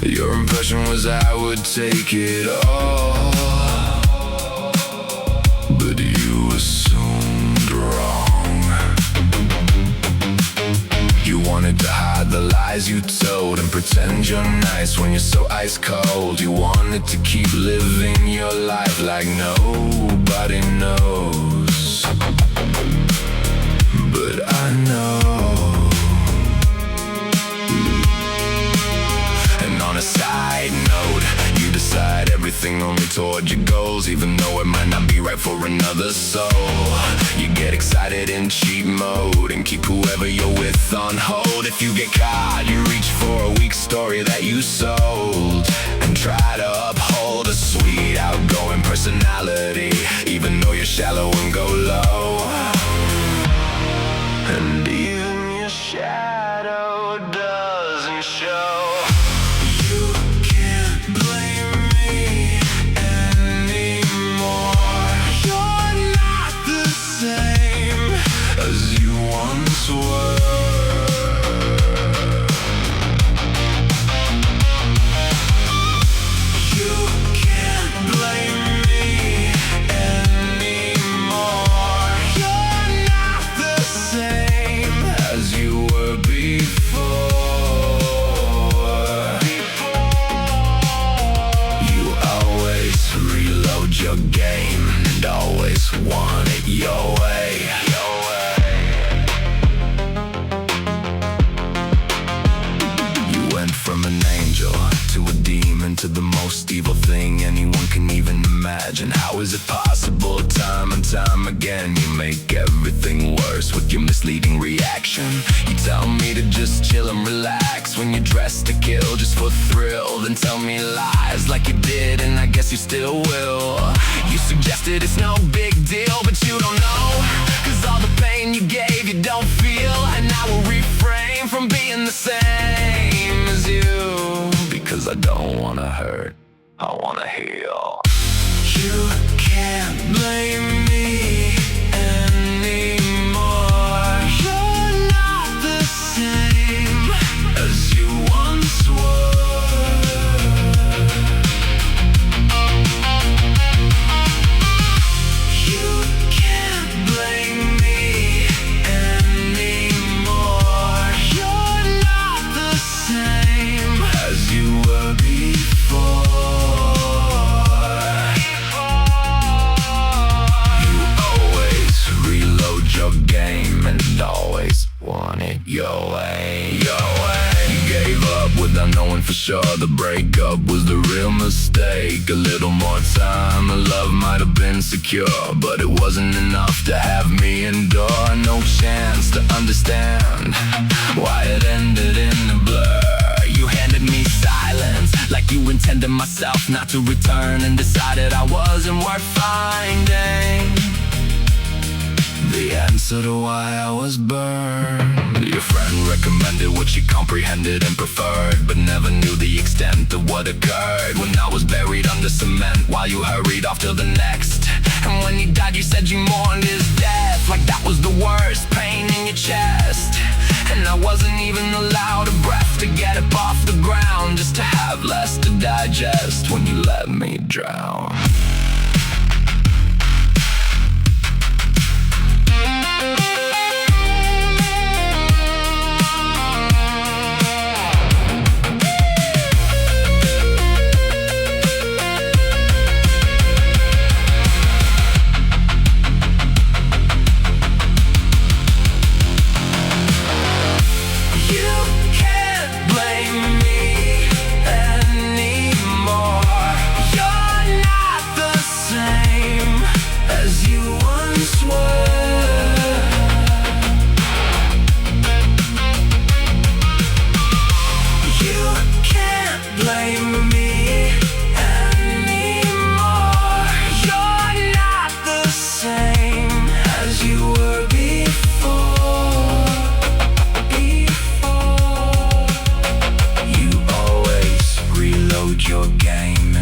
Your impression was I would take it all, but you assumed wrong. You wanted to hide the lies you told and pretend you're nice when you're so ice cold. You wanted to keep living your life like nobody knows, but I know. And on a side note, you decide everything only toward your goals, even though it might not be right for another soul. You get excited in cheat mode and keep whoever you're with on hold. If you get caught, you reach for a weak story that you sold and try to uphold a sweet, outgoing personality, even though you're shallow and go low. And even your shadow doesn't show. You can't blame me anymore. You're not the same as you once were. You can't blame me anymore. You're not the same as you were before. You always reload your game and always want it your way. You went from an angel to a demon, to the most evil thing anyone can even imagine. How is it possible? Time and time again, you make everything worse with your misleading reaction. You tell me to just chill and relax when you're dressed to kill just for thrill, then tell me lies like you did, and I guess you still will. You suggested it's no big deal, but you don't know, 'cause all the pain you gave you don't feel. And I will refrain from being the same as you, because I don't wanna hurt, I wanna heal. You can't blame me anymore. You're not the same as you once were. You can't blame me anymore. You're not the same as you were before. You always reload your game and always want it your way, your way. You gave up without knowing for sure the breakup was the real mistake. A little more time, the love might have been secure, but it wasn't enough to have me endure. No chance to understand why it ended in a blur. You handed me silence, like you intended myself not to return, and decided I wasn't worth finding the answer to why I was burned. Your friend recommended what she comprehended and preferred, but never knew the extent of what occurred when I was buried under cement while you hurried off to the next. And when he died, you said you mourned his death like that was the worst pain in your chest. And I wasn't even allowed a breath to get up off the ground, just to have less to digest when you let me drown. You can't blame me anymore. You're not the same as you once were. You can't blame me anymore. You're not the same as you were before. You always reload your game